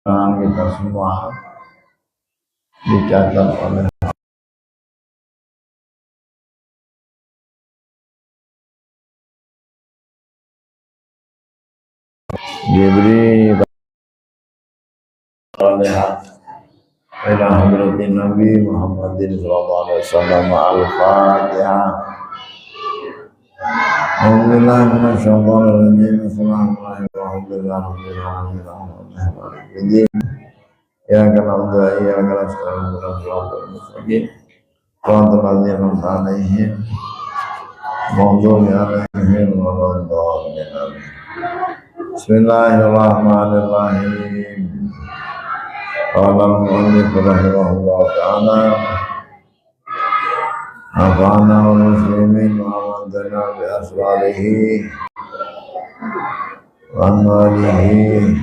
kita semua dicatat oleh diberi oleh ila hadratin Nabi Muhammadin sallallahu alaihi wasallam. Al-Fatihah. Alhamdulillah minasyaitonir rajim. Bismillahirrahmanirrahim. Ya kana Allah ya kana sallallahu mustaqim. Qantul ladzina alaihim maghdubi alaihim waladdallin. Bismillahirrahmanirrahim. Qala al-mu'allif rahimahullah ta'ala afana wal muslimin wa amadana bi asrarihi wa anwarihi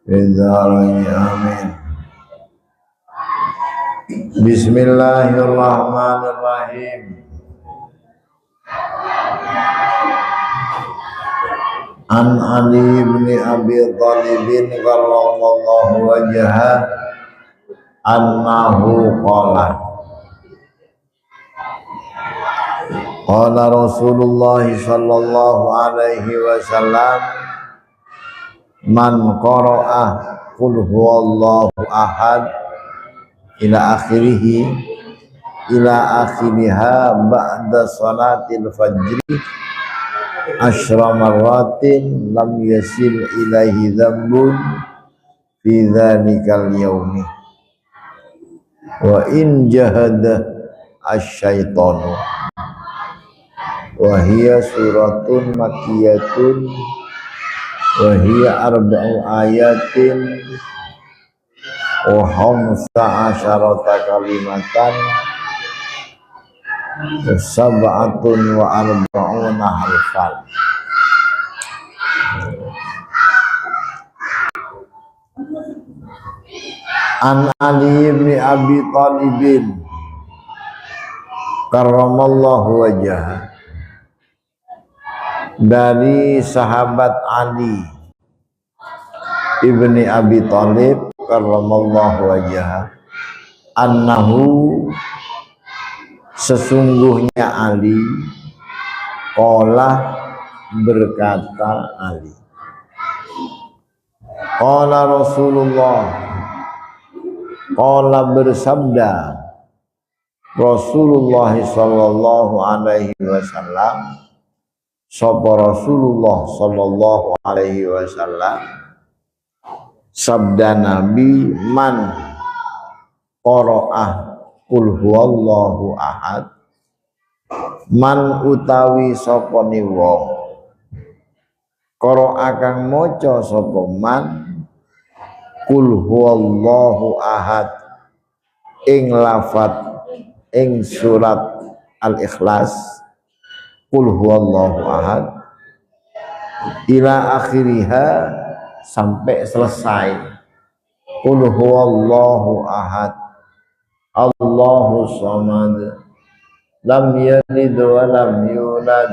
bidharani amin. Bismillahirrahmanirrahim. An Ali bin Abi Thalib karramallahu wajhah annahu qala qala Rasulullah sallallahu alaihi wasallam man qara'a qul huwallahu ahad ila akhiriha ba'da salatil fajri asyra marratin lam yasil ilaihi dzambun fi dzalikal yaumi wa in jahada asyaitanu wa hiya suratun makkiyatun wa hiya arba'u ayatin wa khamsa asyarata kalimatan sab'atun wa arba'una harfan. An Ali bin Abi Thalib karramallahu wajhah, dari sahabat Ali ibni Abi Thalib karramallahu wajhah, annahu sesungguhnya Ali qala berkata Ali qala Rasulullah qala bersabda Rasulullah sallallahu alaihi wasallam sapa Rasulullah sallallahu alaihi wasallam sabda Nabi man qara'ah qul huwallahu ahad man utawi sapa ni wong qara kang maca sapa man qul huwallahu ahad ing lafat ing surat al-ikhlas qul huwallahu ahad ila akhiriha sampai selesai qul huwallahu ahad Allahu samad lam yalid wa lam yulad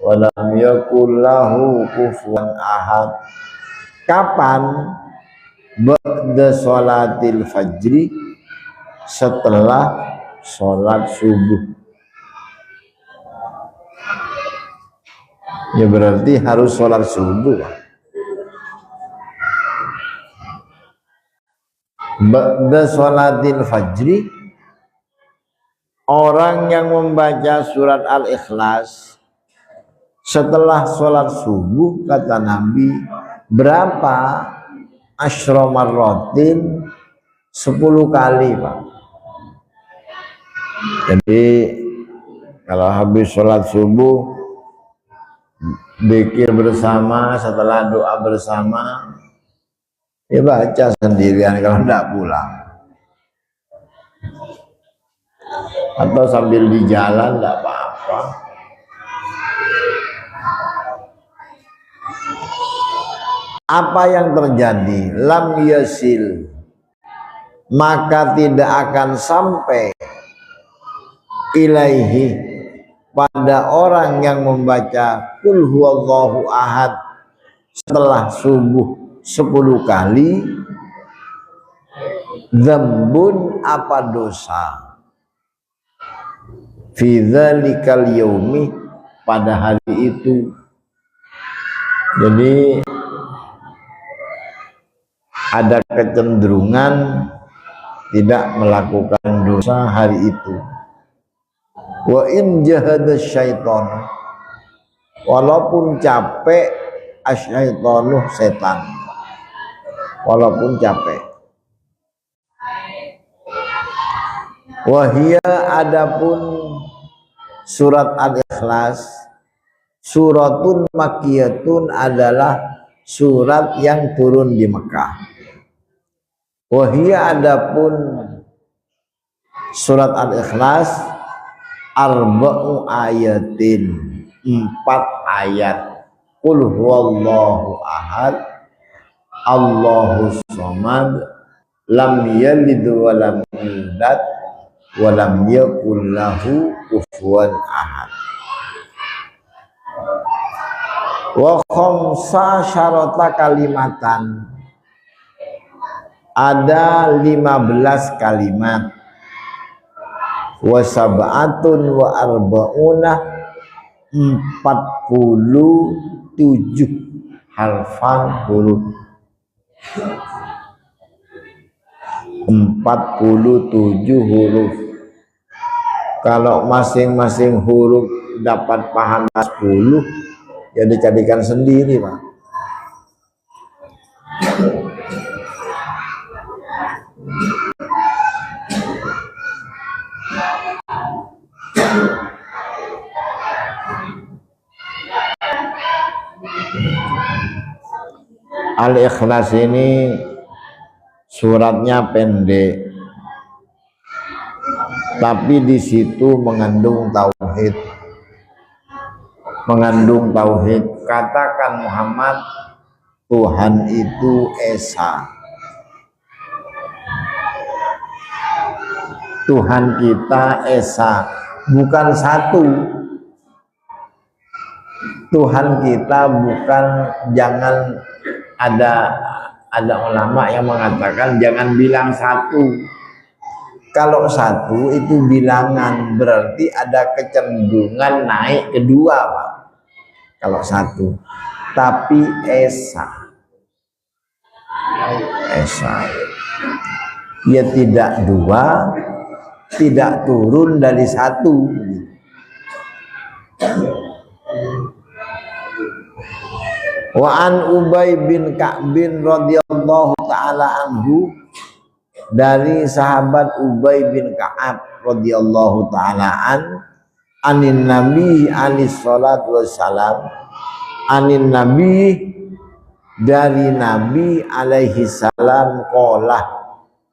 wa lam yakul lahu kufuwan ahad. Kapan? Ba'da sholatil fajri, setelah sholat subuh. Ya berarti harus sholat subuh. Ba'da sholatil fajri, orang yang membaca surat al-ikhlas setelah sholat subuh, kata Nabi, berapa? Asyra marratin, 10 kali Pak. Jadi kalau habis sholat subuh zikir bersama, setelah doa bersama ya baca sendirian kalau tidak pulang, atau sambil di jalan tidak apa-apa. Apa yang terjadi? Lam yasil, maka tidak akan sampai ilaihi, pada orang yang membaca qul huwallahu ahad setelah subuh 10 kali, dzambun apa dosa, fi dzalikal yaumi pada hari itu. Jadi ada kecenderungan tidak melakukan dosa hari itu. Wa in jahada syaitan, walaupun capek, asyaitanu setan, walaupun capek. Wahia adapun surat Al-Ikhlas, suratun makkiyatun adalah surat yang turun di Mekah. Wahia adapun surat Al-Ikhlas arba'u ayatin, 4 ayat. Qul huwallahu ahad, Allahus samad, lam yalid wa lam yulad wa lam yakul lahu kufuwan ahad. Wa khamsa syarata kalimatan, ada 15 kalimat. Wa sab'atun wa arba'una, 47 harfan huruf, 47 huruf. Kalau masing-masing huruf dapat pahala 10, ya dicarikan sendiri, Pak. Al-Ikhlas ini suratnya pendek, tapi di situ mengandung tauhid. Mengandung tauhid. Katakan Muhammad, Tuhan itu esa. Tuhan kita esa, bukan satu. Tuhan kita bukan, jangan ada ulama yang mengatakan jangan bilang satu. Kalau satu itu bilangan, berarti ada kecenderungan naik kedua, Pak. Kalau satu, tapi esa, ya tidak dua, tidak turun dari satu. Wa an Ubay bin Ka'bin radhiyallahu ta'ala anhu, dari sahabat Ubay bin Ka'ab radhiyallahu ta'ala anin Nabi alaihi salatu wassalam, anin Nabi dari Nabi alaihi salam, qala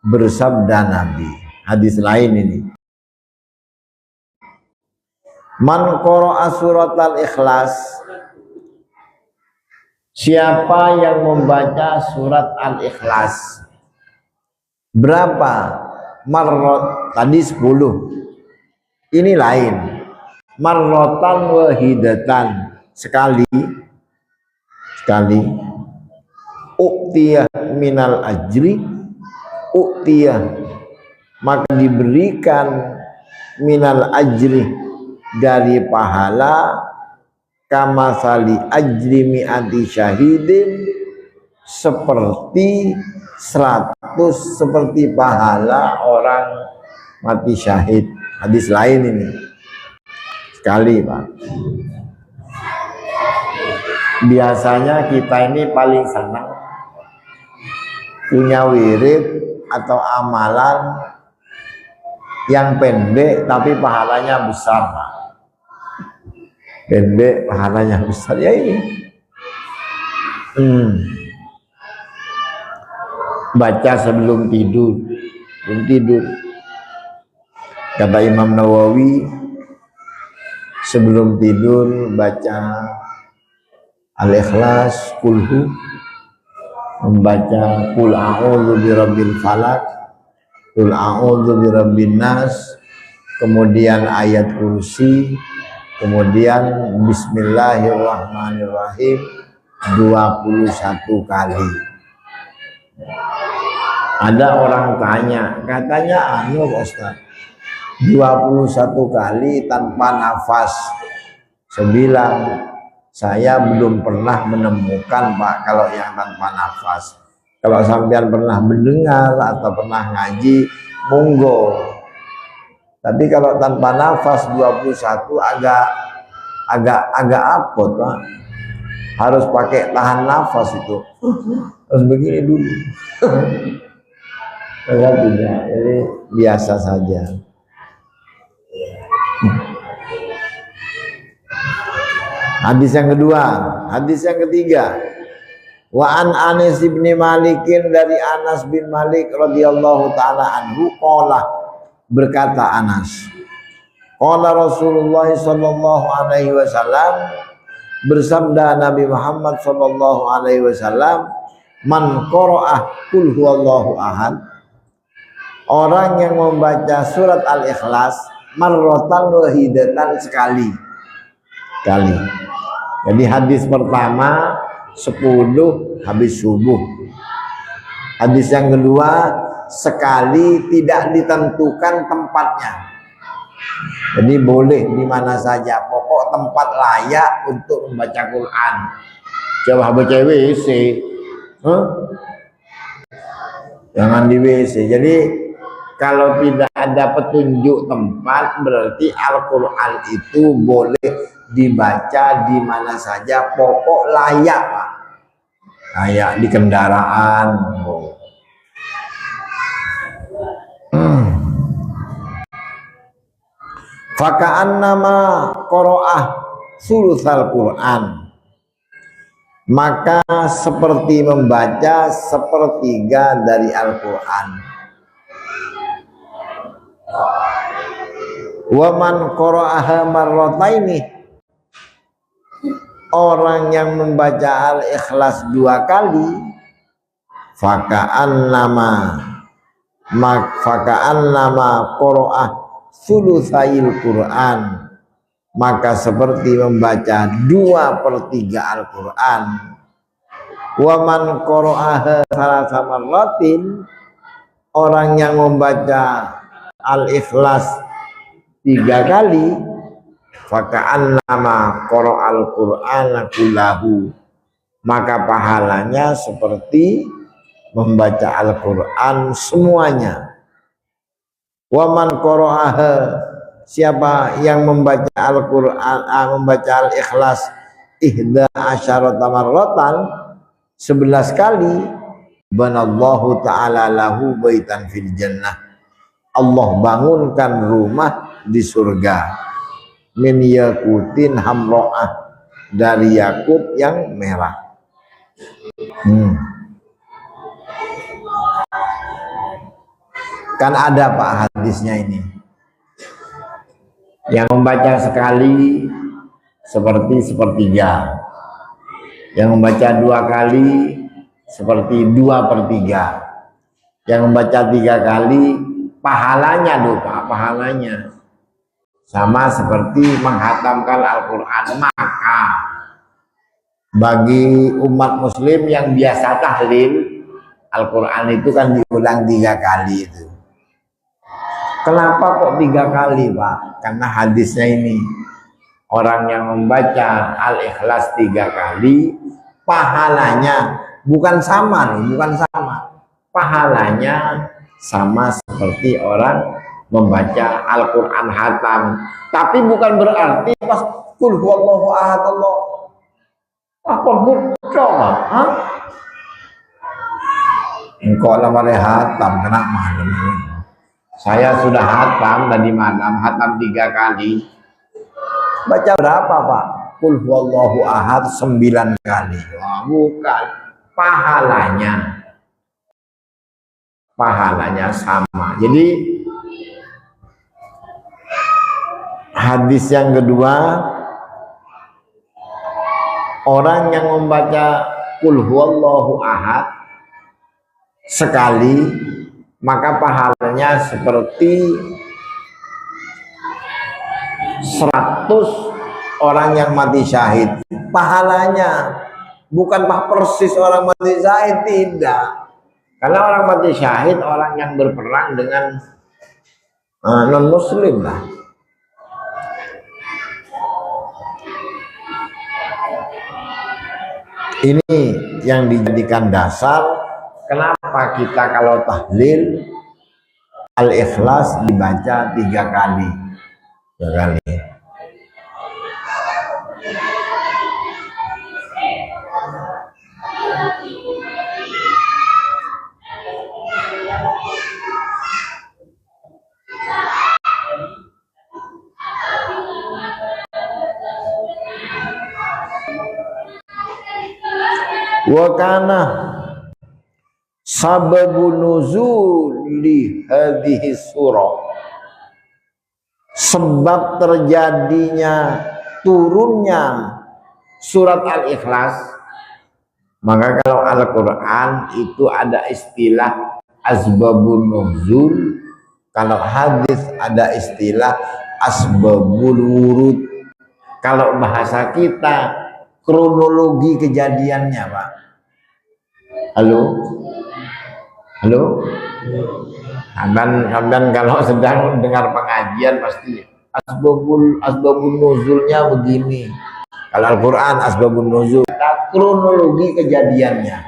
bersabda Nabi. Hadis lain ini, man qara'a surat al-Ikhlas, siapa yang membaca surat Al-Ikhlas berapa marrat, tadi 10, ini lain, marratan wahidatan, sekali, uktiyah minal ajri, uktiyah maka diberikan, minal ajri dari pahala, kama sali ajri mi'ati syahidin, seperti 100, seperti pahala orang mati syahid. Hadis lain ini, sekali, Pak. Biasanya kita ini paling senang punya wirid atau amalan yang pendek tapi pahalanya besar, Pak. Pendek pahalanya besar, ya ini. Baca sebelum tidur, kata Imam Nawawi, sebelum tidur baca Al-Ikhlas, kulhu, membaca qul a'udzu birabbil falaq, qul a'udzu birabbin nas, kemudian ayat kursi, kemudian bismillahirrahmanirrahim 21 kali. Ada orang tanya, katanya anu Ustaz, 21 kali tanpa nafas. Saya bilang, saya belum pernah menemukan Pak kalau yang tanpa nafas. Kalau sampean pernah mendengar atau pernah ngaji, monggo. Tapi kalau tanpa nafas 21 agak apot Pak. Harus pakai tahan nafas itu. Harus begini dulu. Saya tidak, ini biasa saja. Hadis yang kedua, hadis yang ketiga. Wa an Anas bin Malikin, dari Anas bin Malik radhiyallahu taala anhu, qala, berkata Anas, qala Rasulullah sallallahu alaihi wasallam, bersabda Nabi Muhammad sallallahu alaihi wasallam, man qara'ah qul huwallahu ahad, orang yang membaca surat Al-Ikhlas marratan wahidatan, sekali. Jadi hadis pertama 10 habis subuh. Hadis yang kedua sekali, tidak ditentukan tempatnya. Jadi boleh di mana saja, pokok tempat layak untuk membaca Quran. Coba baca WC, jangan di WC. Jadi kalau tidak ada petunjuk tempat, berarti Al-Quran itu boleh dibaca di mana saja, pokok layak Pak. Layak di kendaraan. Faka'annama qara'ah sulusal Quran, maka seperti membaca sepertiga dari Al-Quran. Wa man qara'aha marrataini, orang yang membaca Al-Ikhlas 2 kali, faka'annama qara'ah sulusail Quran, maka seperti membaca 2/3 Al-Quran. Wa man qara'aha salasa marratin, orang yang membaca Al-Ikhlas 3 kali, faka'annama qara'al Qur'ana kullahu, maka pahalanya seperti membaca Al-Quran semuanya. Wa man qara'aha, siapa yang membaca Al-Quran, membaca Al-Ikhlas 11 marratan, 11 kali, banallahu ta'ala lahu baitan fil jannah, Allah bangunkan rumah di surga, min yakutin hamro'ah, dari yakut yang merah. Kan ada Pak hadisnya ini, yang membaca sekali seperti sepertiga, yang membaca 2 kali seperti 2/3, yang membaca 3 kali pahalanya Pak, pahalanya sama seperti menghatamkan Al-Quran. Maka bagi umat muslim yang biasa tahlil, Al-Quran itu kan diulang 3 kali itu. Kenapa kok 3 kali Pak? Karena hadisnya ini, orang yang membaca Al-Ikhlas 3 kali, pahalanya bukan sama loh, bukan sama, pahalanya sama seperti orang membaca Al-Quran hatam. Tapi bukan berarti pas kul huwallahu ahad Allah apa coba, engkau lamare hatam kena malam ini. Saya sudah hatam tadi malam, hatam 3 kali. Baca berapa Pak? Kul huwallahu ahad 9 kali. Wah, bukan, pahalanya sama. Jadi hadis yang kedua, orang yang membaca qul huwallahu ahad sekali, maka pahalanya seperti 100 orang yang mati syahid. Pahalanya bukan persis orang mati syahid, tidak. Karena orang mati syahid orang yang berperang dengan non muslim lah. Ini yang dijadikan dasar kenapa kita kalau tahlil Al-Ikhlas dibaca 3 kali. 3 kali. Wa kana sababu nuzuli hadhihi surah, sebab terjadinya turunnya surat Al-Ikhlas. Maka kalau Al-Quran itu ada istilah asbabun nuzul, kalau hadis ada istilah asbabul wurud. Kalau bahasa kita kronologi kejadiannya, Pak. Halo? Halo? Abang kalau sedang dengar pengajian pasti asbabun nuzulnya begini. Kalau Al-Quran asbabun nuzul, kronologi kejadiannya.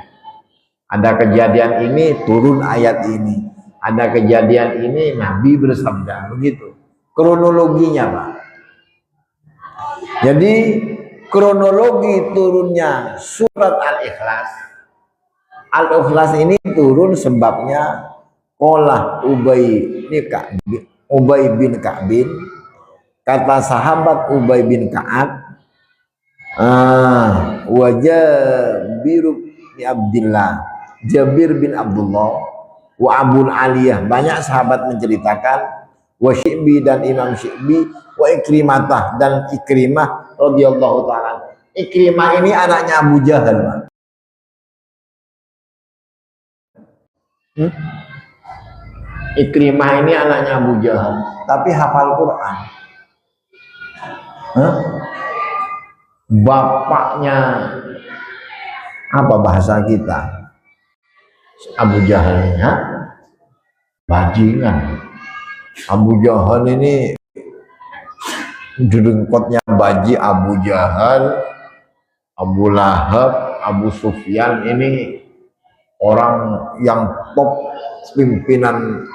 Ada kejadian ini turun ayat ini. Ada kejadian ini Nabi bersabda, begitu. Kronologinya, Pak. Jadi kronologi turunnya surat Al-Ikhlas. Al-Ikhlas ini turun sebabnya qala Ubay bin Ka'bin, kata sahabat Ubay bin Ka'ab, Jabir bin Abdullah, wa Abul Aliyah, banyak sahabat menceritakan, wa Syi'bi dan Imam Syi'bi, wa Ikrimatah dan Ikrimah radhiyallahu ta'ala. Ikrimah ini anaknya Abu Jahal, Pak. Ikrimah ini anaknya Abu Jahal, tapi hafal Quran. Bapaknya apa bahasa kita? Abu Jahalnya bajingan. Abu Jahal ini jengkotnya baji. Abu Jahal, Abu Lahab, Abu Sufyan ini orang yang top, pimpinan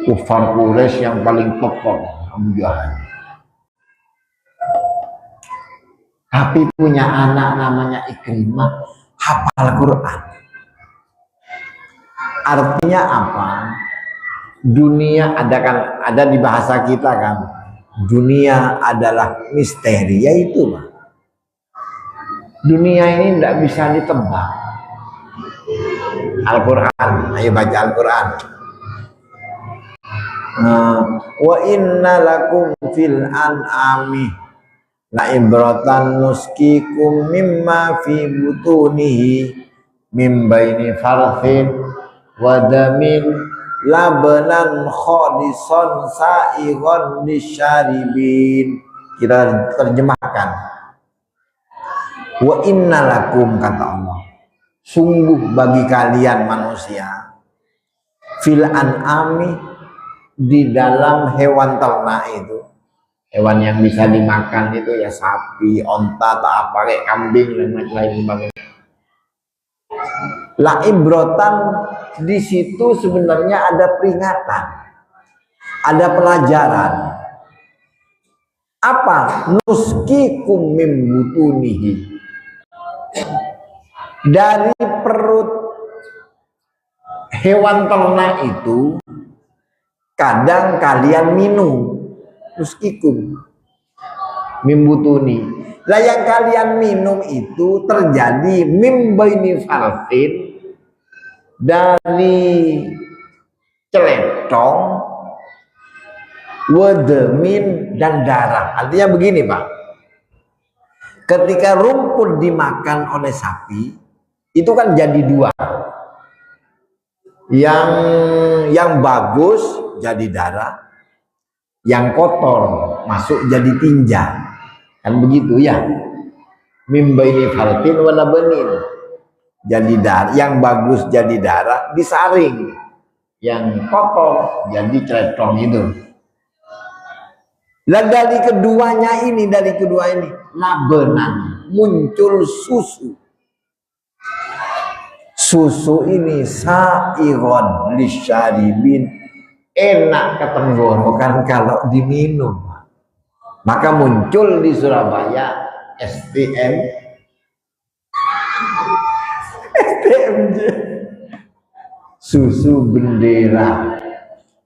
kufar Quraisy yang paling top, Abu Jahal. Tapi punya anak namanya Ikrimah, hafal Quran. Artinya apa? Dunia ada di bahasa kita kan. Dunia adalah misteri, yaitu Pak. Dunia ini tidak bisa ditebak. Al-Quran, ayo baca Al-Quran. Wa inna lakum fil an'ami la ibratan nuskikum mimma fi butunihi mim baini farthin wa damin labanan khalisan sa'igon lisyaribin. Kita terjemahkan. Wa inna lakum, kata Allah, sungguh bagi kalian manusia, fil an'ami, di dalam hewan ternak itu, hewan yang bisa dimakan itu ya sapi, onta, tak apa, kayak kambing dan lain-lain sebagainya. La ibrotan, di situ sebenarnya ada peringatan, ada pelajaran. Apa? Nuskikum mim butunihi, dari perut hewan ternak itu kadang kalian minum. Nuskikum mim butuni, lah yang kalian minum itu terjadi mim baini farthin, dari celetong, wademin, dan darah. Artinya begini, Pak, ketika rumput dimakan oleh sapi itu kan jadi 2, yang bagus jadi darah, yang kotor masuk jadi tinja, kan begitu ya. Mim baini farthin wa labanin, jadi darah, yang bagus jadi darah disaring, yang kotor jadi celetong itu. Lah dari kedua ini labenan muncul susu. Susu ini sa'iron lisyaribin, enak ke tenggorokan kalau diminum. Maka muncul di Surabaya STMJ, susu bendera,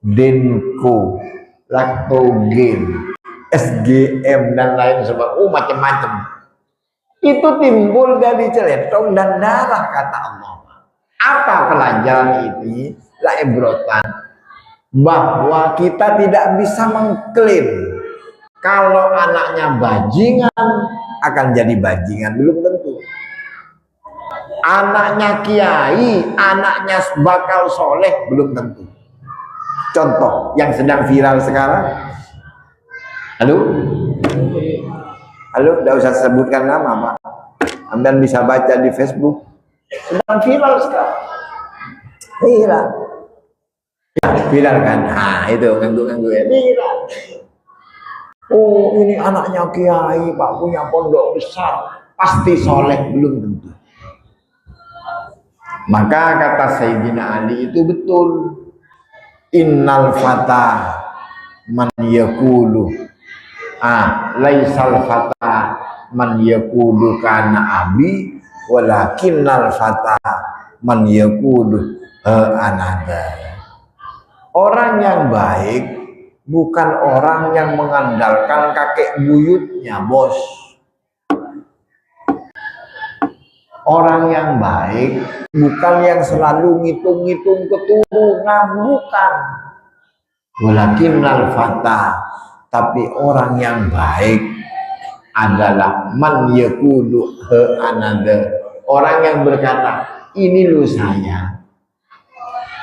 Denko, Laktogen, SGM dan lain sebagainya, macam-macam. Itu timbul dari celetong dan darah, kata Allah. Apa pelajaran ini? Ibrotan bahwa kita tidak bisa mengklaim kalau anaknya bajingan akan jadi bajingan, belum tentu. Anaknya kiai, anaknya bakal soleh, belum tentu. Contoh yang sedang viral sekarang. Halo, tidak usah sebutkan nama, Pak. Anda bisa baca di Facebook. Sedang viral sekarang. Viral kan? Nah, itu ganggu ya. Viral. Oh, ini anaknya kiai, Pak, punya pondok besar, pasti soleh, belum tentu. Maka kata Sayyidina Ali itu betul. Innal fata man yakulu laisal fata man yakulu kana abi walakinnal fata man yakulu anada. Orang yang baik bukan orang yang mengandalkan kakek buyutnya, bos. Orang yang baik bukan yang selalu ngitung-ngitung keturunan, bukan. Walakinnal fata, tapi orang yang baik adalah man yakulu anada. Orang yang berkata, ini loh saya.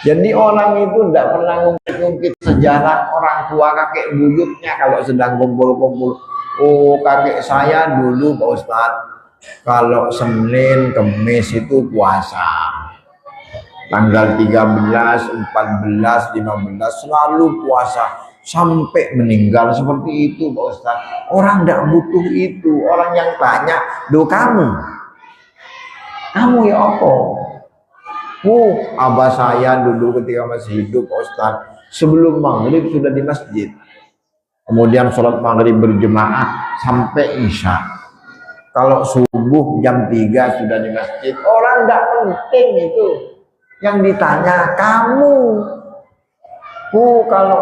Jadi orang itu tidak pernah ngungkit-ngungkit sejarah orang tua kakek buyutnya kalau sedang kumpul-kumpul. Oh, kakek saya dulu Pak Ustadz, kalau Senin, Kemis itu puasa. Tanggal 13, 14, 15 selalu puasa. Sampai meninggal seperti itu Pak Ustadz. Orang tidak butuh itu. Orang yang tanya, do kamu ya apa? Abah saya dulu ketika masih hidup Pak Ustadz, sebelum maghrib sudah di masjid. Kemudian sholat maghrib berjemaah sampai isya. Kalau subuh jam 3 sudah di masjid. Orang tidak penting itu. Yang ditanya kamu. Kalau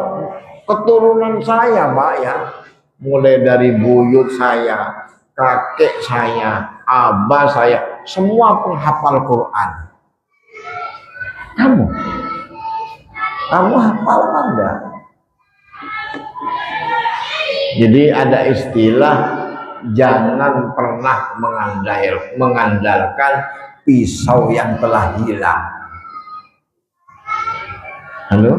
keturunan saya Pak ya, mulai dari buyut saya, kakek saya, abah saya, semua penghafal Quran. Kamu hafal Anda? Jadi ada istilah, jangan pernah mengandalkan pisau yang telah hilang. Halo?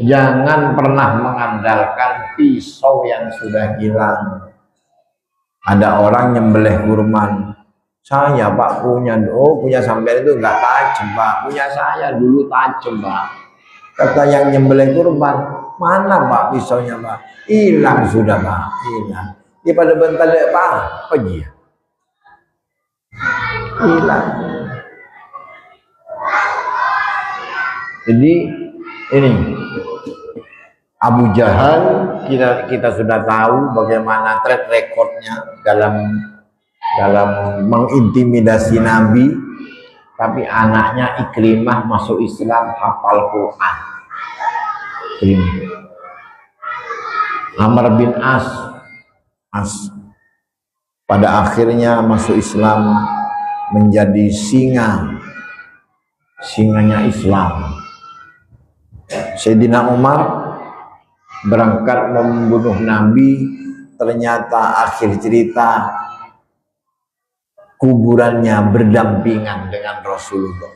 Jangan pernah mengandalkan pisau yang sudah hilang. Ada orang nyembelih kurban. Saya Pak punya sampean itu enggak tajam Pak, punya saya dulu tajam Pak. Kata yang nyembelih kurban, mana Pak pisaunya Pak? Hilang sudah Pak, hilang. Dia pada bentar Pak, apa dia? Hilang. Jadi ini Abu Jahal, kita sudah tahu bagaimana track recordnya dalam mengintimidasi Nabi, tapi anaknya Ikrimah masuk Islam, hafal Quran. Amr bin As pada akhirnya masuk Islam, menjadi singanya Islam. Sayyidina Umar berangkat membunuh Nabi, ternyata akhir cerita kuburannya berdampingan dengan Rasulullah.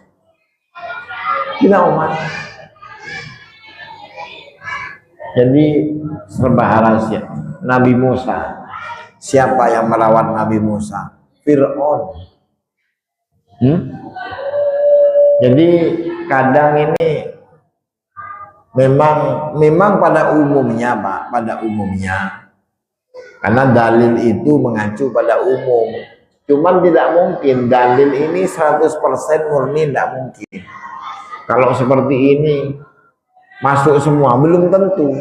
Sayyidina Umar. Jadi serba rahasia. Nabi Musa, siapa yang melawan Nabi Musa? Fir'aun. Jadi kadang ini memang pada umumnya Pak, karena dalil itu mengacu pada umum. Cuman tidak mungkin dalil ini 100% murni, tidak mungkin. Kalau seperti ini masuk semua, belum tentu.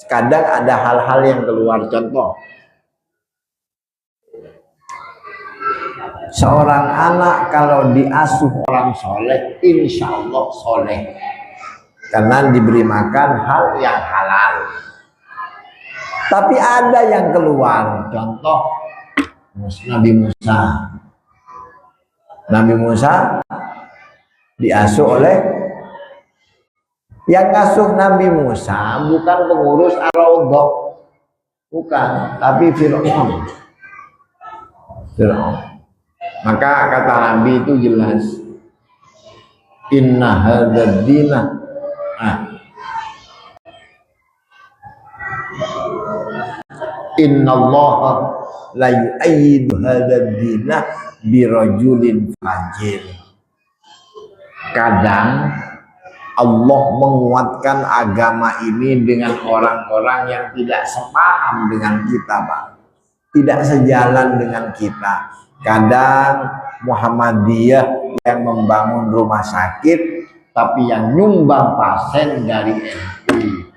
Kadang ada hal-hal yang keluar. Contoh, seorang anak kalau diasuh orang soleh, insya Allah soleh, karena diberi makan hal yang halal. Tapi ada yang keluar. Contoh Nabi Musa diasuh oleh yang ngasuh Nabi Musa bukan pengurus Ar-Raudhah, bukan, tapi Fir'aun. Maka kata Nabi itu jelas, inna hadzal dina innallaha la yu'ayyidu hadzal dina birajulin fajir. Kadang Allah menguatkan agama ini dengan orang-orang yang tidak sepaham dengan kita, Pak. Tidak sejalan dengan kita. Kadang Muhammadiyah yang membangun rumah sakit, tapi yang nyumbang pasien dari NU.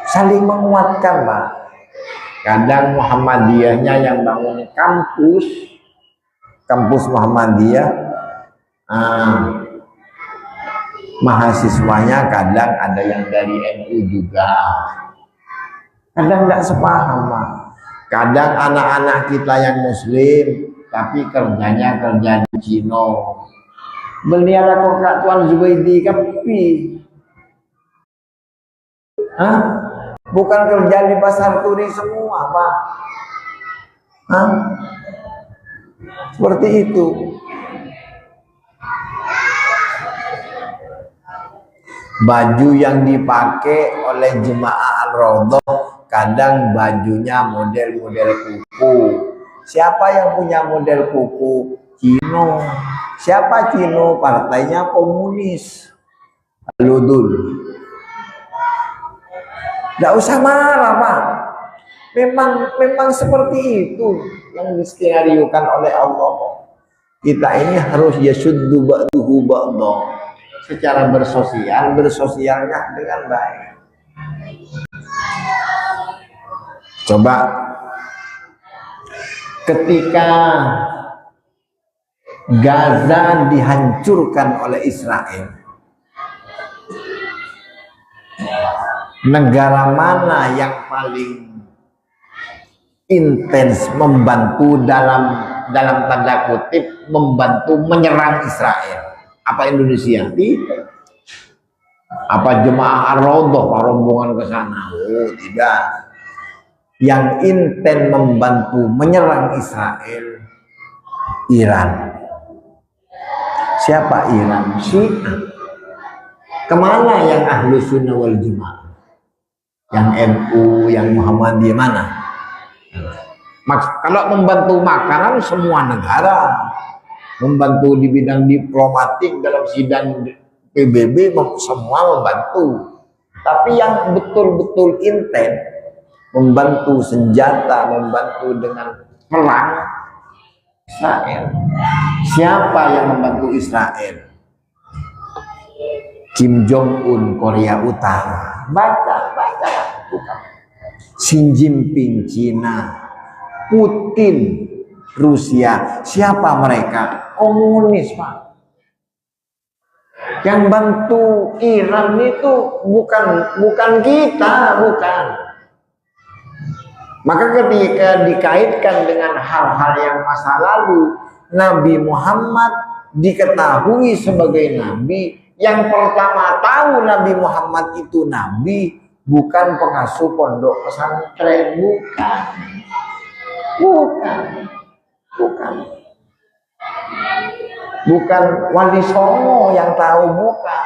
Saling menguatkan, Pak. Kadang Muhammadiyahnya yang bangun kampus Muhammadiyah, mahasiswanya kadang ada yang dari NU juga. Kadang tidak sepaham, Pak. Kadang anak-anak kita yang muslim tapi kerjanya kerja di Cina. Beliau kok Kak Tuan Zubaidi kapi. Bukan kerja di pasar turi semua, Pak. Seperti itu. Baju yang dipakai oleh jemaah Ar-Raudhah kadang bajunya model-model kuku. Siapa yang punya model kuku? Cino. Siapa Cino? Partainya komunis. Ludul. Tidak usah marah, Pak. Memang seperti itu yang diskenariokan oleh Allah. Kita ini harus yasuddu ba'duhu ba'dah. Secara bersosialnya dengan baik. Coba ketika Gaza dihancurkan oleh Israel, negara mana yang paling intens membantu dalam tanda kutip membantu menyerang Israel? Apa Indonesia? Tidak. Apa jemaah Ar-Raudhah rombongan ke sana? Oh, tidak. Yang intens membantu menyerang Israel, Iran. Siapa Iran? Syiah. Kemana yang Ahlu Sunnah wal Jamaah? Yang NU, yang Muhammadiyah mana? Kalau membantu makanan semua negara, membantu di bidang diplomatik dalam sidang PBB semua membantu. Tapi yang betul-betul intens membantu senjata, membantu dengan perang, Israel. Siapa yang membantu Israel? Kim Jong Un, Korea Utara. Baca. Bukan. Xi Jinping, Cina. Putin, Rusia. Siapa mereka? Komunis, Pak. Yang bantu Iran itu bukan kita, bukan. Maka ketika dikaitkan dengan hal-hal yang masa lalu, Nabi Muhammad diketahui sebagai Nabi. Yang pertama tahu Nabi Muhammad itu Nabi, bukan pengasuh pondok pesantren, bukan wali songo yang tahu, bukan.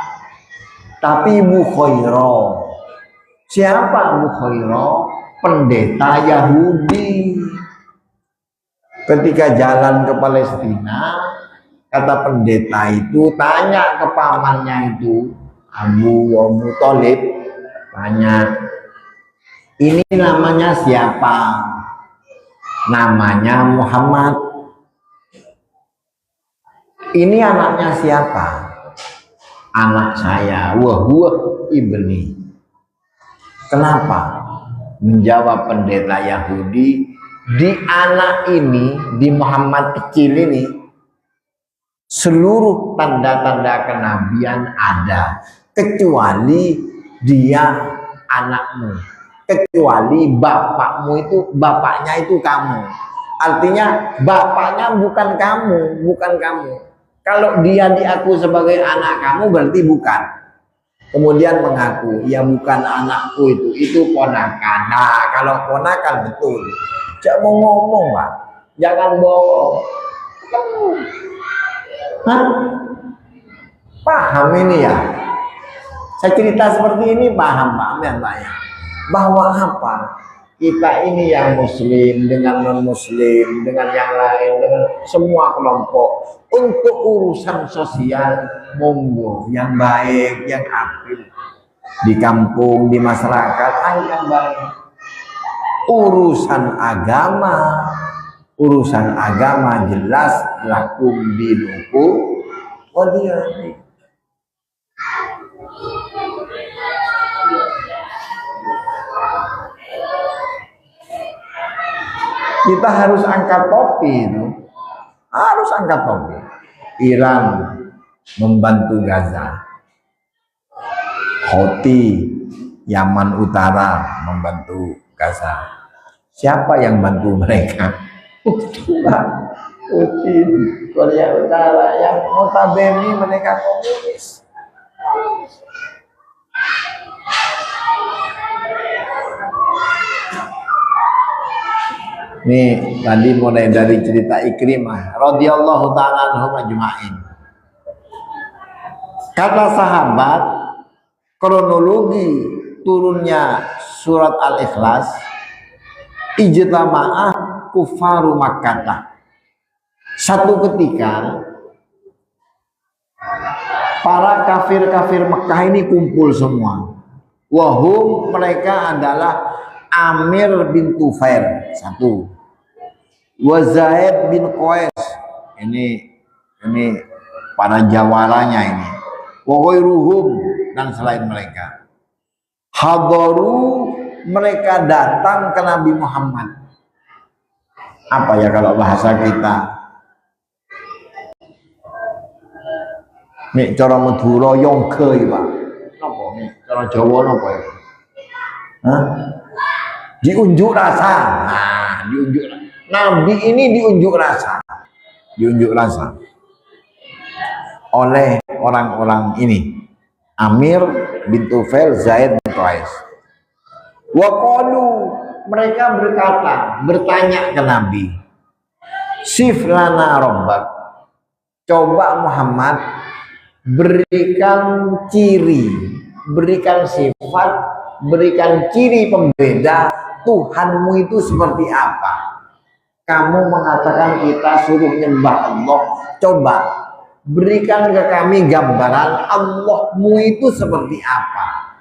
Tapi Ibu Khairah. Siapa Ibu Khairah? Pendeta Yahudi. Ketika jalan ke Palestina, Kata pendeta itu tanya ke pamannya itu Abu Thalib, tanya, ini namanya siapa? Namanya Muhammad. Ini anaknya siapa? Anak saya. Wah ibni. Kenapa? Menjawab pendeta Yahudi, di anak ini, di Muhammad kecil ini, seluruh tanda-tanda kenabian ada, kecuali dia anakmu, kecuali bapakmu itu, bapaknya itu kamu. Artinya bapaknya bukan kamu. Kalau dia diaku sebagai anak kamu berarti bukan. Kemudian mengaku, ya bukan anakku itu ponakan. Nah, kalau ponakan betul. Jangan mau ngomong, Pak. Jangan bohong. Hah? Paham ini ya? Saya cerita seperti ini paham Pak Amin, Pak ya? Bahwa apa? Kita ini yang muslim dengan non muslim, dengan yang lain, dengan semua kelompok, untuk urusan sosial monggo yang baik, yang aktif di kampung, di masyarakat, ayo yang baik. Urusan agama jelas, lakum dinukum waliyadin. Kita harus angkat topi itu, harus angkat topi. Iran membantu Gaza, Houthi Yaman Utara membantu Gaza. Siapa yang bantu mereka? Houthi Korea Utara yang notabene mereka komunis. Nih tadi mulai dari cerita Ikrimah radhiyallahu ta'ala anhum ajma'in. Kata sahabat, kronologi turunnya surat Al-Ikhlas, ijtama'ah kufaru Makkah. Satu ketika para kafir-kafir Mekah ini kumpul semua. Wahum, mereka adalah Amir bin Tufail satu, Zaid bin Qais, ini para jawaranya ini, Waghairuhum, dan selain mereka. Hadaru, mereka datang ke Nabi Muhammad. Apa ya kalau bahasa kita? Nih cara Madura yongke Pak. Napa nih cara Jawa napa ya? Hah? Diunjuk rasa. Nah, diunjuk. Nabi ini diunjuk rasa. Diunjuk rasa oleh orang-orang ini. Amir bin Tufail, Zaid bin Qais. Wa qalu, mereka berkata, bertanya ke Nabi. Sif lana rabbak. Coba Muhammad berikan ciri, berikan sifat, berikan ciri pembeda Tuhanmu itu seperti apa? Kamu mengatakan kita suruh nyembah Allah. Coba berikan ke kami gambaran Allahmu itu seperti apa?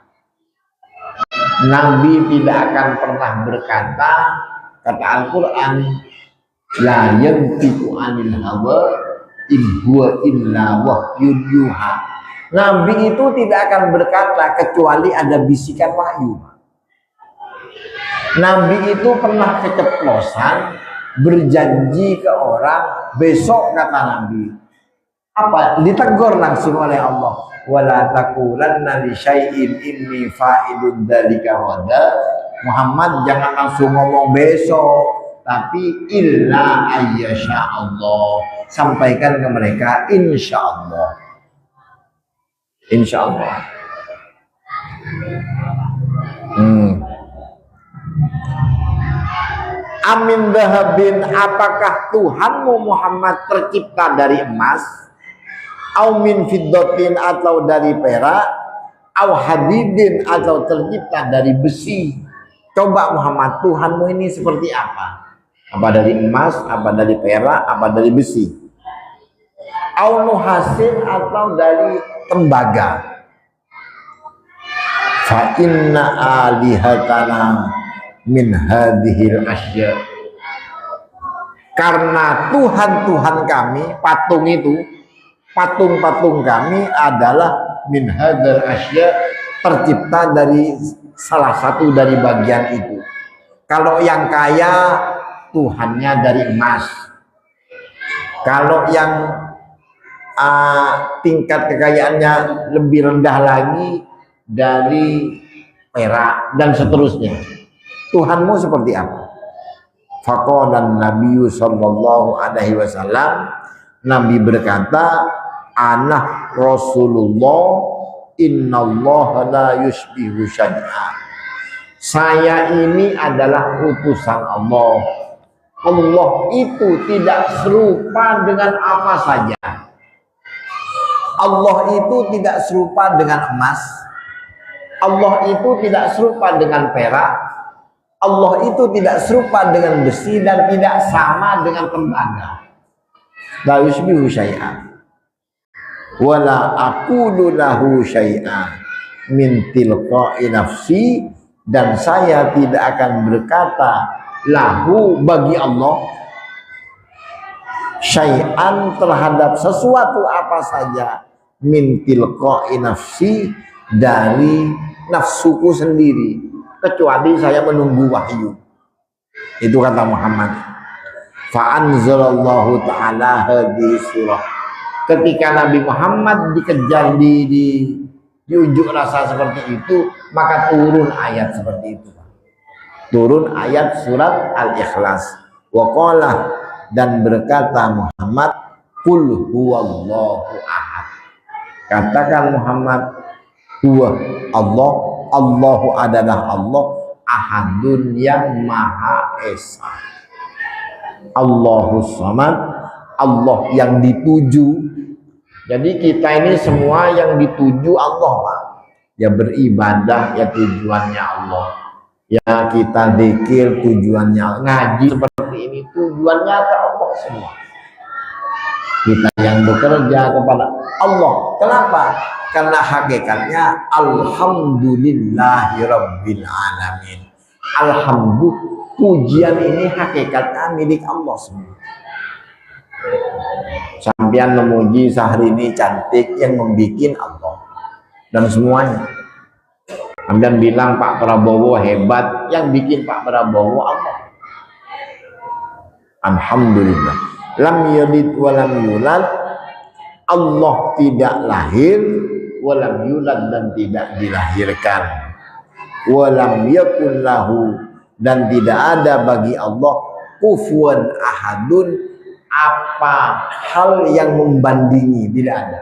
Nabi tidak akan pernah berkata, kata Al-Quran, la yantiqu anil hawa in huwa illa wahyun yuha. Nabi itu tidak akan berkata kecuali ada bisikan wahyu. Nabi itu pernah keceplosan berjanji ke orang, besok kata Nabi apa? Ditegur langsung oleh Allah, wala taqulanna li syai'in inni fa'ilun dzalika ghada. Muhammad jangan langsung ngomong besok, tapi illa ayyasha Allah, sampaikan ke mereka insyaallah. Insyaallah. Amin dahabin, apakah Tuhanmu Muhammad tercipta dari emas? Au min fiddatin, atau dari perak? Au hadidin, atau tercipta dari besi? Coba Muhammad, Tuhanmu ini seperti apa? Apa dari emas, apa dari perak, apa dari besi? au nuhasin atau dari tembaga. Fa inna alihatana min hadhil asya. Karena Tuhan-Tuhan kami, patung-patung kami adalah min hadzal asya, tercipta dari salah satu dari bagian itu. Kalau yang kaya Tuhannya dari emas. Kalau yang tingkat kekayaannya lebih rendah lagi dari perak dan seterusnya. Tuhanmu seperti apa? Faqala Nabi sallallahu alaihi wasallam, Nabi berkata, ana Rasulullah innallaha la yushbihu syai'a. Saya ini adalah utusan Allah. Allah itu tidak serupa dengan apa saja. Allah itu tidak serupa dengan emas. Allah itu tidak serupa dengan perak. Allah itu tidak serupa dengan besi dan tidak sama dengan tembaga. La yushbihu syai'a. Wala aqulu lahu syai'a min tilqa'i nafsi, dan saya tidak akan berkata lahu bagi Allah syai'an terhadap sesuatu apa saja min tilqa'i nafsi dari nafsuku sendiri, kecuali saya menunggu wahyu. Itu kata Muhammad. Fa anzalallahu ta'ala hadhihi surah. Ketika Nabi Muhammad dikejar diunjuk rasa seperti itu, maka turun ayat seperti itu. Turun ayat surat Al-Ikhlas. Wa qala, dan berkata Muhammad, qul huwallahu ahad. Katakan Muhammad, huwa Allah, Allahu adalah Allah, ahadun yang maha esa. Allahus samad, Allah yang dituju. Jadi kita ini semua yang dituju Allah, Pak. Ya beribadah ya tujuannya Allah. Ya kita zikir tujuannya, ngaji seperti ini tujuannya ke Allah semua. Kita yang bekerja kepada Allah. Kenapa? Karena hakikatnya alhamdulillahi rabbil alamin. Alhamdulillah, pujian ini hakikatnya milik Allah semua. Sampian memuji Syahrini cantik, yang membikin Allah dan semuanya. Sampian bilang Pak Prabowo hebat, yang bikin Pak Prabowo Allah. Alhamdulillah. Lam yalid wa lam yulad, Allah tidak lahir, walam yulad, dan tidak dilahirkan, walam yakun lahu, dan tidak ada bagi Allah kufuwan ahadun, apa hal yang membandingi, tidak ada.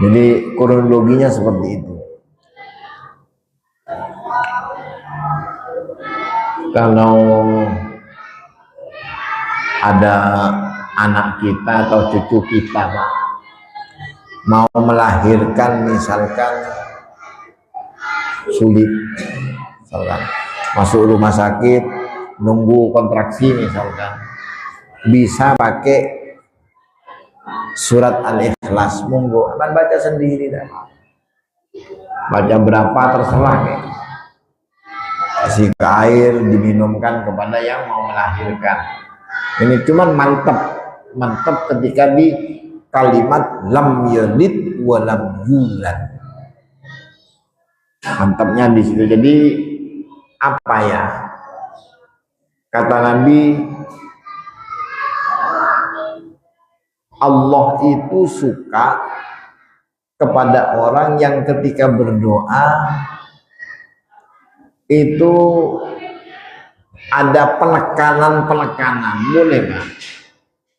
Jadi kronologinya seperti itu. Kalau ada anak kita atau cucu kita, Pak, mau melahirkan misalkan sulit, misalkan masuk rumah sakit nunggu kontraksi misalkan, bisa pakai surat Al-Ikhlas, monggo akan baca sendiri dah. Baca berapa terserah, kasih ke air diminumkan kepada yang mau melahirkan. Ini cuman mantap ketika di kalimat lam yalid wa lam yulad. Mantapnya di situ. Jadi apa ya? Kata Nabi, Allah itu suka kepada orang yang ketika berdoa itu ada penekanan-penekanan. Boleh nggak?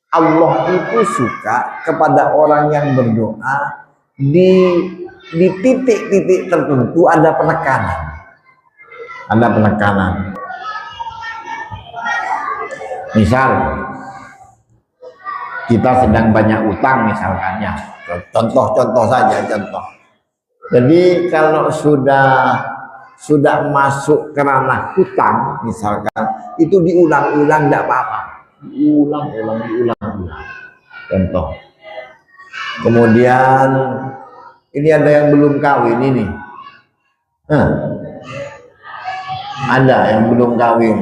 Allah itu suka kepada orang yang berdoa di titik-titik tertentu ada penekanan. Ada penekanan. Misal kita sedang banyak utang misalkan, ya. Contoh saja contoh. Jadi kalau sudah masuk ke ranah hutang misalkan, itu diulang-ulang tidak apa-apa. Diulang-ulang. contoh. Kemudian ini ada yang belum kawin ini. Ada yang belum kawin.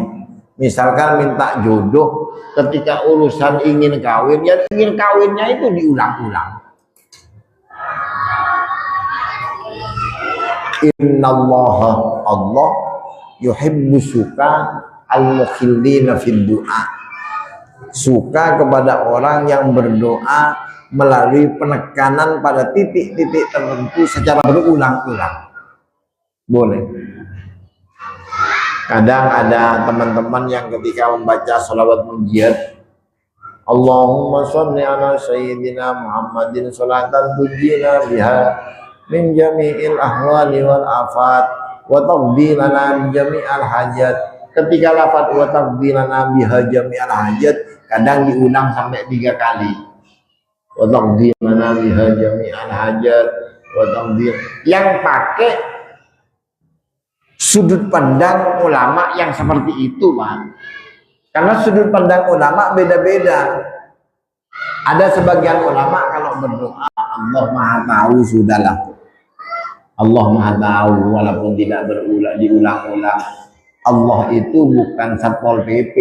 Misalkan minta jodoh, ketika urusan ingin kawin, ya ingin kawinnya itu diulang-ulang. Innallaha Allah yuhibbu suka al-mukhillina fid du'a. Suka kepada orang yang berdoa melalui penekanan pada titik-titik tertentu secara berulang-ulang. Boleh. Kadang ada teman-teman yang ketika membaca sholawat munjiat, Allahumma sholli ala sayyidina Muhammadin sholatan tujina biha min jami'il ahwali wal afat wa taqdi lana jami'al hajat. Ketika lafaz wa taqdi lana biha jami'al hajat kadang diulang sampai 3 kali. Wa taqdi lana biha jami'al hajat wa taqdi, yang pakai sudut pandang ulama yang seperti itu, Pak. Karena sudut pandang ulama beda-beda. Ada sebagian ulama kalau berdoa Allah Maha Tahu sudahlah. Allah Maha Tahu walaupun tidak diulang-ulang. Allah itu bukan Satpol PP.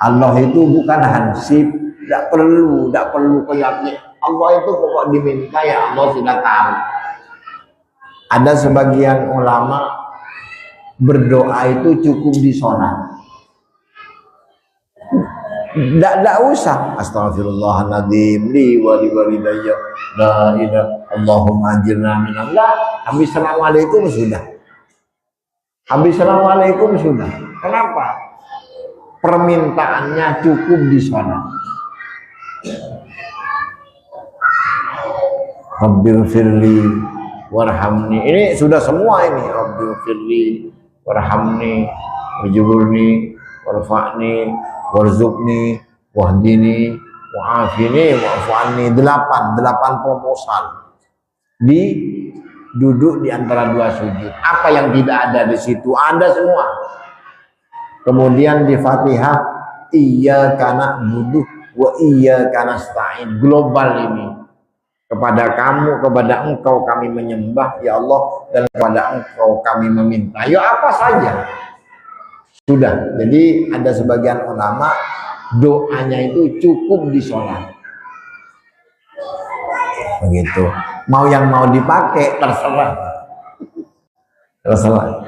Allah itu bukan hansip, tidak perlu penyakit. Allah itu pokok diminta ya Allah sudah tahu. Ada sebagian ulama berdoa itu cukup di sholat. Tidak usah astagfirullahaladzim li wa li walidayya la ilaha Allahumma ajirna minan. Habis assalamualaikum sudah. Habis assalamualaikum sudah. Kenapa? Permintaannya cukup di sholat. Rabbil firli warhamni, ini sudah semua ini. Rabbil firli warhamni wajburni warfa'ni warzuqni wahdini wa'afini wa'fu'anni. 8 proposal duduk di antara 2 sujud. Apa yang tidak ada di situ ada semua. Kemudian di Fatihah iyyaka na'budu wa iyyaka nasta'in, global ini. Kepada kamu, kepada engkau kami menyembah ya Allah, dan kepada engkau kami meminta. Ya apa saja. Sudah. Jadi ada sebagian ulama doanya itu cukup di sholat. Begitu. Mau yang mau dipakai terserah. Terserah.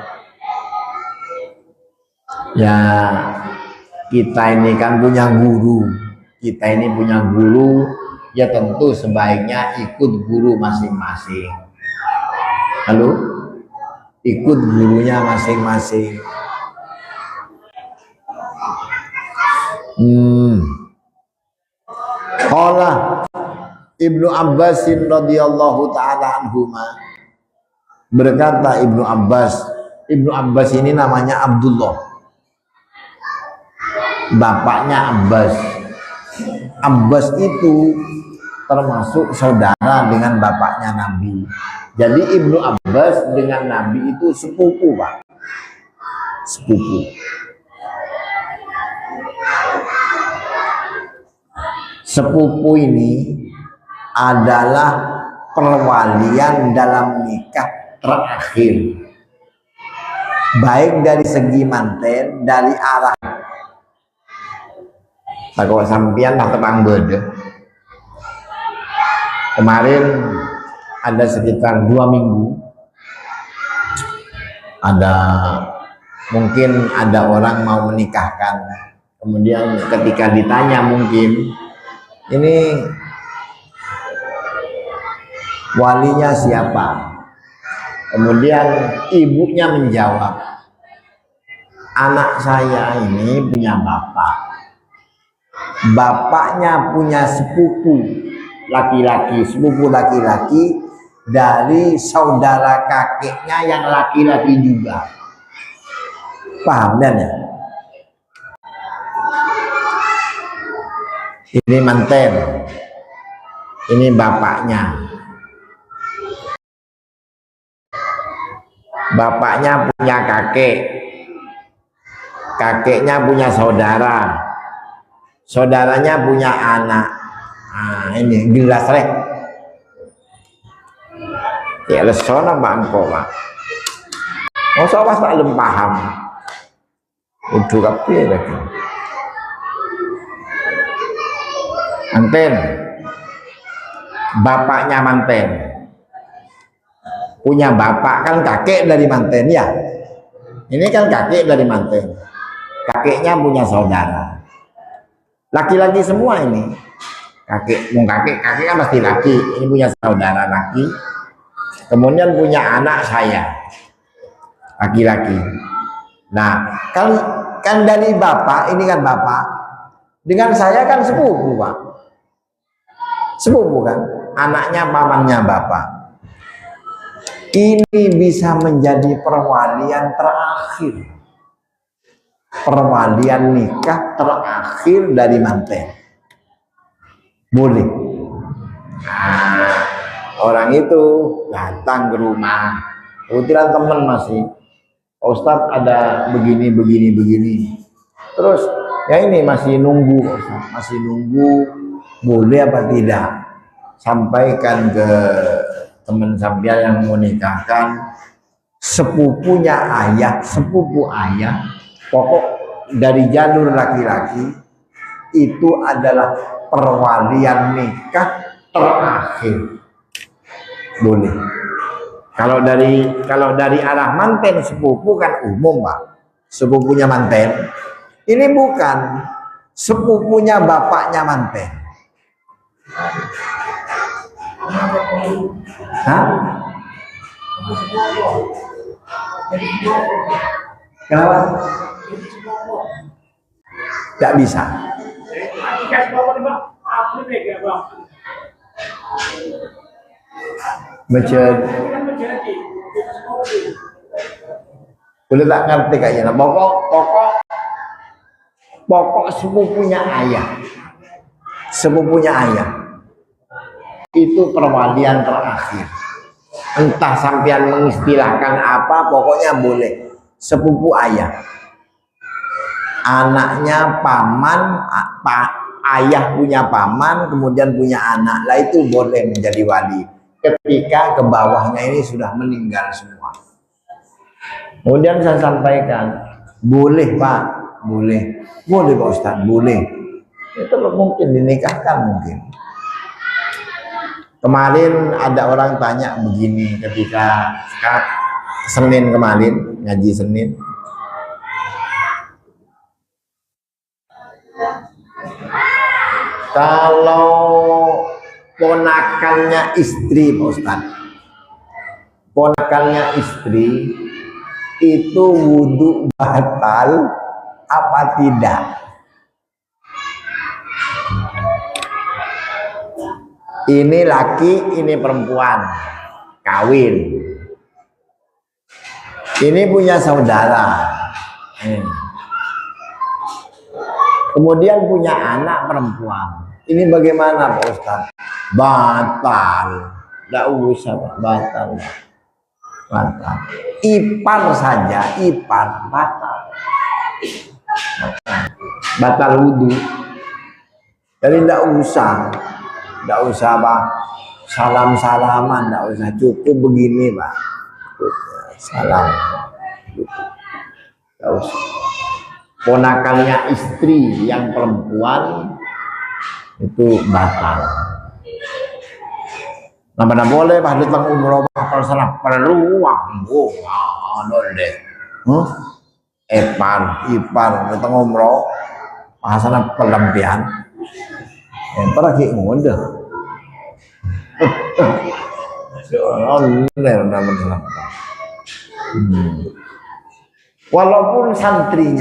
Ya kita ini kan punya guru. Kita ini punya guru. Ya tentu sebaiknya ikut guru masing-masing. Halo? Ikut gurunya masing-masing. Qala Ibnu Abbas radhiyallahu taala anhuma, berkata Ibnu Abbas ini namanya Abdullah, bapaknya Abbas itu termasuk saudara dengan bapaknya Nabi. Jadi Ibnu Abbas dengan Nabi itu sepupu, Pak. Sepupu. Sepupu ini adalah perwalian dalam nikah terakhir. Baik dari segi manten, dari arah. Kalau sampian tak tebang beda. Kemarin ada sekitar 2 minggu, mungkin ada orang mau menikahkan. Kemudian ketika ditanya mungkin ini walinya siapa, kemudian ibunya menjawab, anak saya ini punya bapak, bapaknya punya sepupu laki-laki dari saudara kakeknya yang laki-laki juga. Paham dan ya? Ini manten, ini bapaknya. Bapaknya punya kakek, kakeknya punya saudara, saudaranya punya anak. Nah, ini jelas rek. Ya lesona bangko Pak. Masa pas tak belum paham. Udah kabeh lagi. Manten. Bapaknya manten. Punya bapak kan kakek dari manten ya. Ini kan kakek dari manten. Kakeknya punya saudara. Laki-laki semua ini. Kakek kan pasti laki. Ini punya saudara laki. Kemudian punya anak saya. Laki-laki. Nah, kan dari bapak, ini kan bapak. Dengan saya kan sepupu, Pak. Sepupu kan? Anaknya pamannya bapak. Ini bisa menjadi perwalian terakhir. Perwalian nikah terakhir dari manten. Boleh. Nah, orang itu datang ke rumah. Kebetulan teman masih. Ustadz ada begini. Terus ya ini masih nunggu, Ustadz. Masih nunggu. Boleh apa tidak? Sampaikan ke teman sampean yang mau nikahkan, sepupu ayah, pokok dari jalur laki-laki itu adalah perwalian nikah terakhir. Boleh. Kalau dari arah manten sepupu kan umum, Pak. Sepupunya manten. Ini bukan sepupunya bapaknya manten. Hah? Kenapa? Tidak bisa. Boleh tak ngerti kayaknya. Pokok sepupunya ayah. Itu perwalian terakhir. Entah sampean mengistilahkan apa, pokoknya boleh. Sepupu ayah. Anaknya paman, ayah punya paman, kemudian punya anak. Lah itu boleh menjadi wali. Ketika ke bawahnya ini sudah meninggal semua. Kemudian saya sampaikan, boleh Pak, boleh Pak Ustaz, boleh. Itu mungkin dinikahkan mungkin. Kemarin ada orang tanya begini ketika Senin kemarin, ngaji Senin. Kalau ponakannya istri, Pak Ustaz, ponakannya istri itu wudhu batal apa tidak? Ini laki, ini perempuan, kawin. Ini punya saudara. Kemudian punya anak perempuan. Ini bagaimana Pak Ustaz? Batal. Tidak usah Pak, batal. Ipar saja, batal. Batal wudhu. Jadi tidak usah Pak, salam-salaman, tidak usah, cukup begini Pak, salam, tidak usah. Ponakannya istri yang perempuan itu batal. Mana boleh Pak datang umroh Pak salah perlu ipar datang umroh bahasana pelampian. Para ki ngoda. Walaupun santri,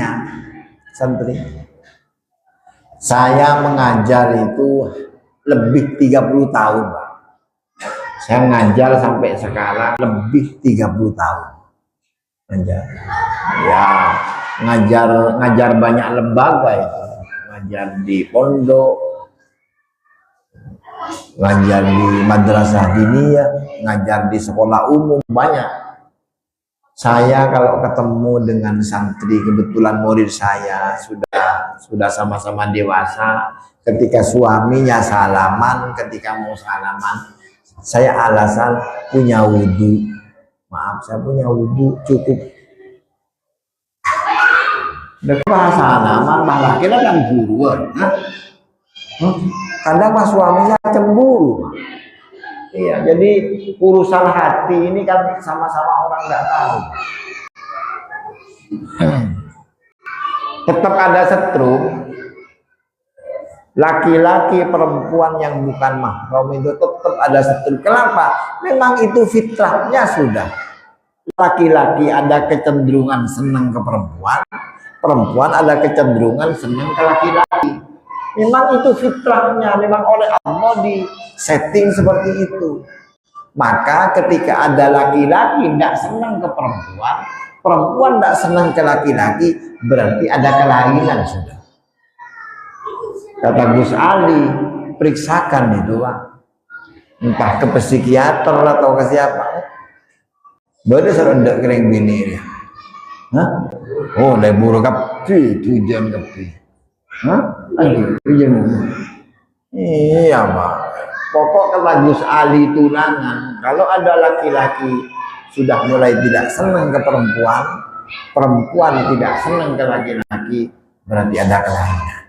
saya mengajar itu lebih 30 tahun, Pak. Saya ngajar sampai sekarang lebih 30 tahun. Ngajar. Ya, ngajar banyak lembaga itu. Ngajar di pondok, ngajar di madrasah diniyah, ngajar di sekolah umum banyak. Saya kalau ketemu dengan santri, kebetulan murid saya sudah sama-sama dewasa, ketika suaminya salaman, ketika mau salaman, saya alasan punya wudhu. Maaf, saya punya wudhu cukup. Dekat salaman malah kita kan buruan. Kadang pas suaminya cemburu. Iya, jadi urusan hati ini kan sama-sama orang nggak tahu. Tetap ada setrum. Laki-laki perempuan yang bukan mahram itu tetap ada setrum. Kenapa? Memang itu fitrahnya sudah. Laki-laki ada kecenderungan senang ke perempuan, perempuan ada kecenderungan senang ke laki-laki. Memang itu fitrahnya, memang oleh Allah di setting seperti itu. Maka ketika ada laki-laki tidak senang ke perempuan, perempuan tidak senang ke laki-laki, berarti ada kelainan sudah. Kata Gus Ali, periksakan itu Pak. Entah ke psikiater atau ke siapa. Baru serendak kering bini dia. Hah? Oh, dari buruk kapi, tujuan kapi. Hah? Aduh, iya Pak. Pokok kata Gus Ali tunangan, kalau ada laki-laki sudah mulai tidak senang ke perempuan, perempuan tidak senang ke laki-laki, berarti ada kelainan.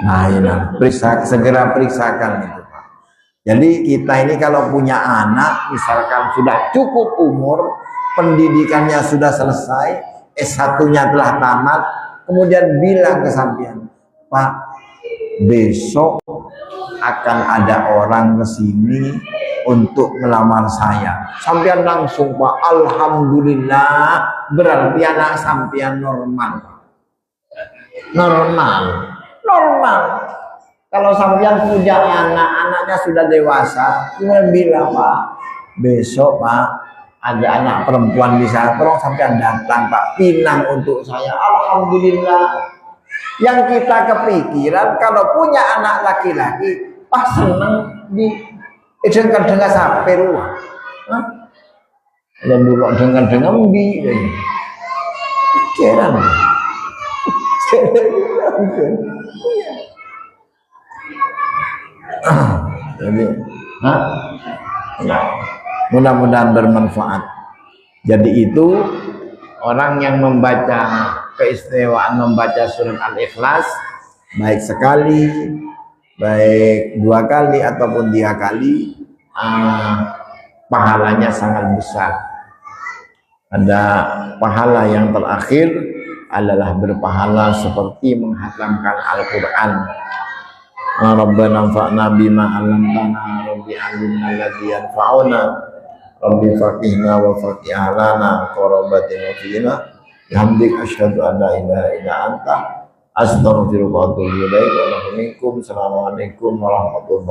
Nah, ini segera periksakan itu Pak. Jadi kita ini kalau punya anak, misalkan sudah cukup umur, pendidikannya sudah selesai, S1-nya telah tamat, kemudian bilang ke sampean, Pak, besok akan ada orang ke sini untuk melamar saya. Sampean langsung Pak, alhamdulillah, berarti anak sampean normal. Normal. Kalau sampean punya anak, anaknya sudah dewasa, kemudian bilang Pak, besok Pak ada anak perempuan bisa, tolong sampean datang Pak, pinang untuk saya. Alhamdulillah. Yang kita kepikiran kalau punya anak laki-laki, pas seneng di dengar sampai rumah. Dan dulu dengar di pikiran. Jadi, mudah-mudahan bermanfaat. Jadi itu orang yang membaca, keistimewaan membaca surat Al-Ikhlas baik sekali, baik 2 kali ataupun 3 kali, pahalanya sangat besar. Ada pahala yang terakhir adalah berpahala seperti menghatamkan Al-Quran. Rabbana anfa'na bima 'allamtana, rabbi 'allimna alladhi yanfa'una, rabbi faqihna wa faqih ahlana, qarabatin wa fina, bihamdik asyhadu an la ilaha illa anta, astaghfiruka wa atubu ilaik. Assalamualaikum warahmatullahi wabarakatuh.